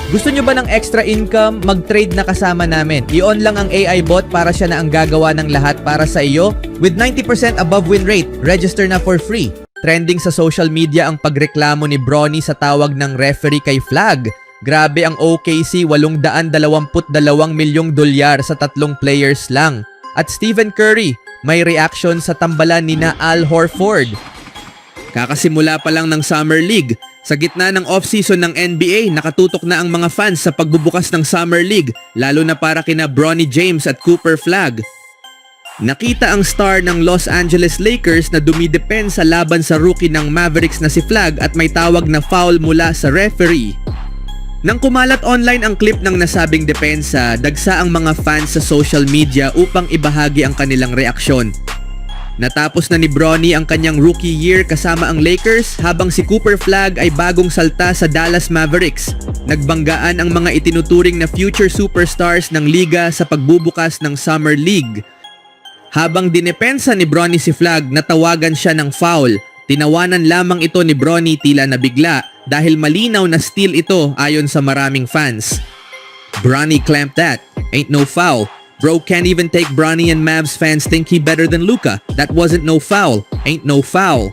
Gusto nyo ba ng extra income? Mag-trade na kasama namin. I-on lang ang AI bot para siya na ang gagawa ng lahat para sa iyo. With 90% above win rate, register na for free. Trending sa social media ang pagreklamo ni Bronny sa tawag ng referee kay Flag. Grabe ang OKC, $822 milyong sa 3 players lang. At Stephen Curry, may reaction sa tambalan ni Al Horford. Kakasimula pa lang ng Summer League. Sa gitna ng off-season ng NBA, nakatutok na ang mga fans sa pagbubukas ng Summer League, lalo na para kina Bronny James at Cooper Flag. Nakita ang star ng Los Angeles Lakers na dumidepensa laban sa rookie ng Mavericks na si Flag at may tawag na foul mula sa referee. Nang kumalat online ang clip ng nasabing depensa, dagsa ang mga fans sa social media upang ibahagi ang kanilang reaksyon. Natapos na ni Bronny ang kanyang rookie year kasama ang Lakers habang si Cooper Flag ay bagong salta sa Dallas Mavericks. Nagbanggaan ang mga itinuturing na future superstars ng liga sa pagbubukas ng Summer League. Habang dinepensa ni Bronny si Flag, natawagan siya ng foul. Tinawanan lamang ito ni Bronny tila nabigla dahil malinaw na steal ito ayon sa maraming fans. Bronny clamped that. Ain't no foul. Bro can't even take Bronny and Mavs fans think he better than Luka. That wasn't no foul. Ain't no foul.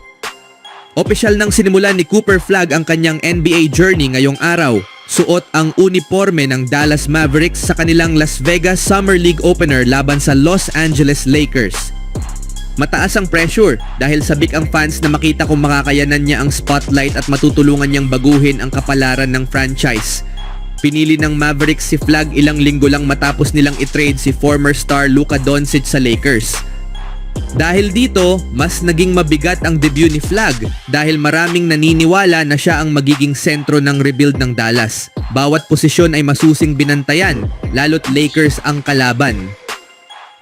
Opisyal nang sinimulan ni Cooper Flag ang kanyang NBA journey ngayong araw. Suot ang uniforme ng Dallas Mavericks sa kanilang Las Vegas Summer League opener laban sa Los Angeles Lakers. Mataas ang pressure dahil sabik ang fans na makita kung makakayanan niya ang spotlight at matutulungan niyang baguhin ang kapalaran ng franchise. Pinili ng Mavericks si Flag ilang linggo lang matapos nilang itrade si former star Luka Doncic sa Lakers. Dahil dito, mas naging mabigat ang debut ni Flag dahil maraming naniniwala na siya ang magiging sentro ng rebuild ng Dallas. Bawat posisyon ay masusing binantayan, lalo't Lakers ang kalaban.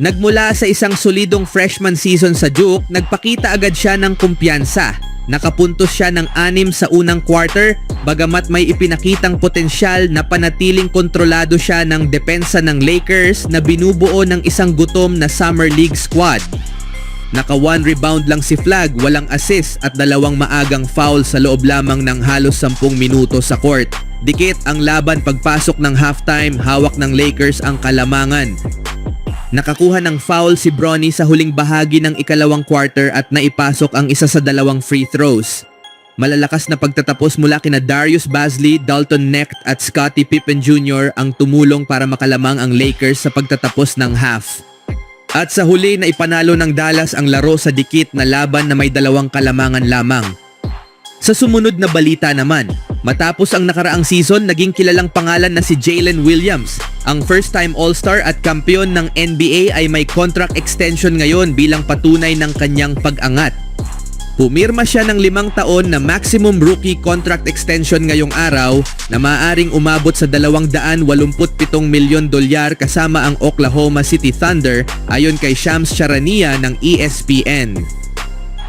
Nagmula sa isang solidong freshman season sa Duke, nagpakita agad siya ng kumpiyansa. Nakapuntos siya ng 6 sa unang quarter, bagamat may ipinakitang potensyal na panatiling kontrolado siya ng depensa ng Lakers na binubuo ng isang gutom na Summer League squad. Naka 1 rebound lang si Flag, walang assist at 2 maagang foul sa loob lamang ng halos 10 minuto sa court. Dikit ang laban pagpasok ng halftime, hawak ng Lakers ang kalamangan. Nakakuha ng foul si Bronny sa huling bahagi ng ikalawang quarter at naipasok ang isa sa 2 free throws. Malalakas na pagtatapos mula kina Darius Bazley, Dalton Knecht at Scottie Pippen Jr. ang tumulong para makalamang ang Lakers sa pagtatapos ng half. At sa huli na ipanalo ng Dallas ang laro sa dikit na laban na may 2 kalamangan lamang. Sa sumunod na balita naman, matapos ang nakaraang season, naging kilalang pangalan na si Jalen Williams. Ang first-time All-Star at kampiyon ng NBA ay may contract extension ngayon bilang patunay ng kanyang pag-angat. Pumirma siya ng 5 taon na maximum rookie contract extension ngayong araw na maaaring umabot sa $287 milyon kasama ang Oklahoma City Thunder ayon kay Shams Charania ng ESPN.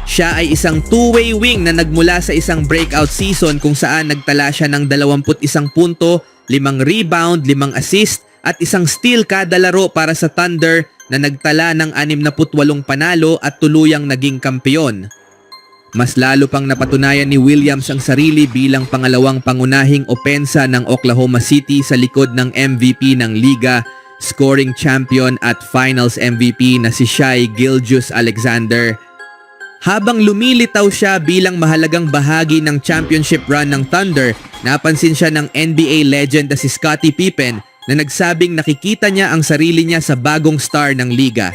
Siya ay isang two-way wing na nagmula sa isang breakout season kung saan nagtala siya ng 21 punto, 5 rebound, 5 assist at 1 steal kada laro para sa Thunder na nagtala ng 68 panalo at tuluyang naging kampiyon. Mas lalo pang napatunayan ni Williams ang sarili bilang pangalawang pangunahing opensa ng Oklahoma City sa likod ng MVP ng liga, scoring champion at finals MVP na si Shai Gilgeous-Alexander. Habang lumilitaw siya bilang mahalagang bahagi ng championship run ng Thunder, napansin siya ng NBA legend na si Scottie Pippen na nagsabing nakikita niya ang sarili niya sa bagong star ng liga.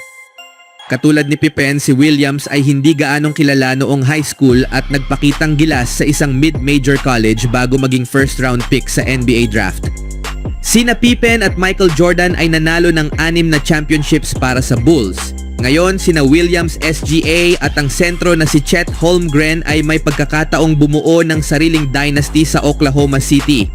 Katulad ni Pippen, si Williams ay hindi gaanong kilala noong high school at nagpakitang gilas sa isang mid-major college bago maging first-round pick sa NBA draft. Sina Pippen at Michael Jordan ay nanalo ng 6 na championships para sa Bulls. Ngayon, sina Williams SGA at ang sentro na si Chet Holmgren ay may pagkakataong bumuo ng sariling dynasty sa Oklahoma City.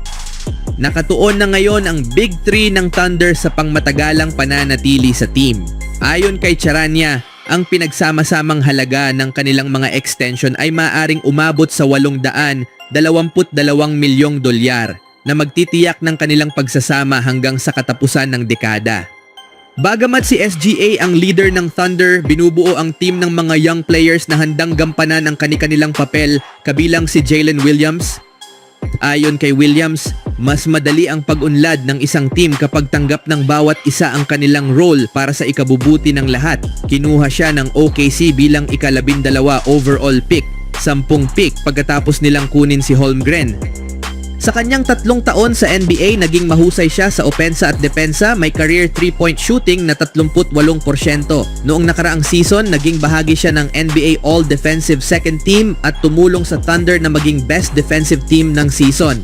Nakatuon na ngayon ang Big 3 ng Thunder sa pangmatagalang pananatili sa team. Ayon kay Charania, ang pinagsama-samang halaga ng kanilang mga extension ay maaring umabot sa $822 milyong na magtitiyak ng kanilang pagsasama hanggang sa katapusan ng dekada. Bagamat si SGA ang leader ng Thunder, binubuo ang team ng mga young players na handang gampanan ang kani-kanilang papel kabilang si Jalen Williams, Ayon kay Williams, mas madali ang pag-unlad ng isang team kapag tanggap ng bawat isa ang kanilang role para sa ikabubuti ng lahat. Kinuha siya ng OKC bilang ika-12 overall pick, 10 pick pagkatapos nilang kunin si Holmgren. Sa kanyang 3 taon sa NBA, naging mahusay siya sa opensa at depensa, may career 3-point shooting na 38%. Noong nakaraang season, naging bahagi siya ng NBA All-Defensive Second Team at tumulong sa Thunder na maging best defensive team ng season.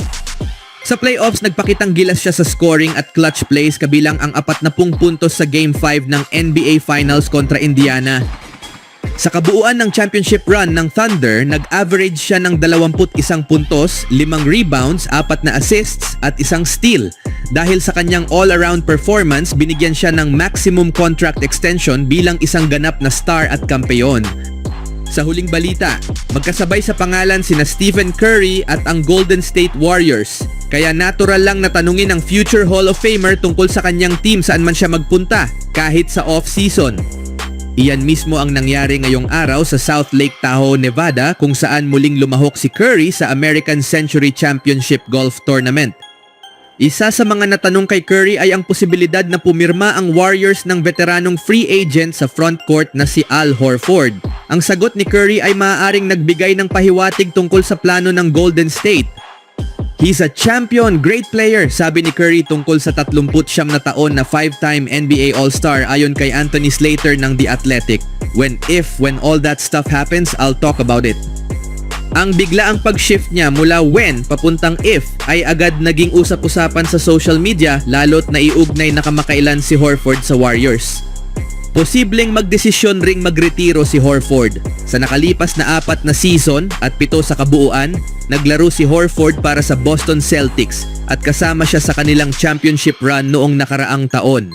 Sa playoffs, nagpakitang gilas siya sa scoring at clutch plays kabilang ang 40 puntos sa Game 5 ng NBA Finals kontra Indiana. Sa kabuuan ng championship run ng Thunder, nag-average siya ng 21 puntos, 5 rebounds, 4 na assists at 1 steal. Dahil sa kanyang all-around performance, binigyan siya ng maximum contract extension bilang isang ganap na star at kampeon. Sa huling balita, magkasabay sa pangalan sina Stephen Curry at ang Golden State Warriors. Kaya natural lang na tanungin ang future Hall of Famer tungkol sa kanyang team saan man siya magpunta, kahit sa off-season. Iyan mismo ang nangyari ngayong araw sa South Lake Tahoe, Nevada kung saan muling lumahok si Curry sa American Century Championship Golf Tournament. Isa sa mga natanong kay Curry ay ang posibilidad na pumirma ang Warriors ng veteranong free agent sa frontcourt na si Al Horford. Ang sagot ni Curry ay maaaring nagbigay ng pahiwatig tungkol sa plano ng Golden State. He's a champion, great player, sabi ni Curry tungkol sa 39 na taon na 5-time NBA All-Star ayon kay Anthony Slater ng The Athletic. When all that stuff happens, I'll talk about it. Ang biglaang pag-shift niya mula when papuntang if ay agad naging usap-usapan sa social media lalo't naiugnay na kamakailan si Horford sa Warriors. Posibleng magdesisyon ring magretiro si Horford. Sa nakalipas na 4 na season at 7 sa kabuuan, naglaro si Horford para sa Boston Celtics at kasama siya sa kanilang championship run noong nakaraang taon.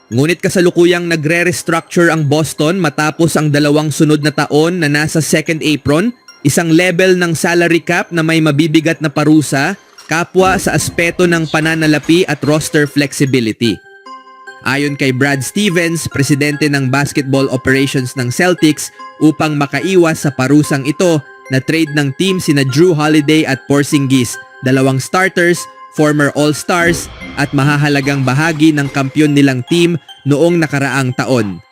Ngunit kasalukuyang nagre-restructure ang Boston matapos ang 2 sunod na taon na nasa second apron, isang level ng salary cap na may mabibigat na parusa, kapwa sa aspeto ng pananalapi at roster flexibility. Ayon kay Brad Stevens, presidente ng basketball operations ng Celtics, upang makaiwas sa parusang ito, na trade ng team sina Drew Holiday at Porzingis, 2 starters, former All-Stars at mahahalagang bahagi ng kampyon nilang team noong nakaraang taon.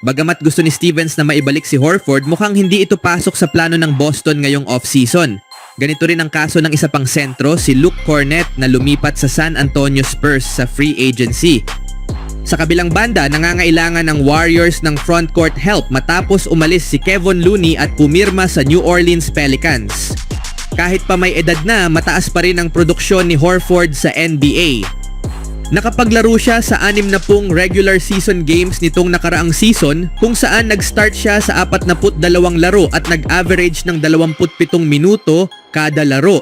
Bagamat gusto ni Stevens na maibalik si Horford, mukhang hindi ito pasok sa plano ng Boston ngayong off-season. Ganito rin ang kaso ng isa pang sentro, si Luke Cornett na lumipat sa San Antonio Spurs sa free agency. Sa kabilang banda, nangangailangan ng Warriors ng frontcourt help matapos umalis si Kevon Looney at pumirma sa New Orleans Pelicans. Kahit pa may edad na, mataas pa rin ang produksyon ni Horford sa NBA. Nakapaglaro siya sa 60 regular season games nitong nakaraang season kung saan nag-start siya sa 42 laro at nag-average ng 27 minuto kada laro.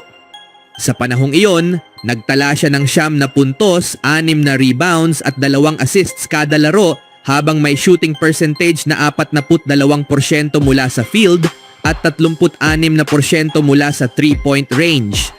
Sa panahong iyon, nagtala siya ng 9 na puntos, 6 na rebounds at 2 assists kada laro habang may shooting percentage na 42% mula sa field at 36% mula sa 3-point range.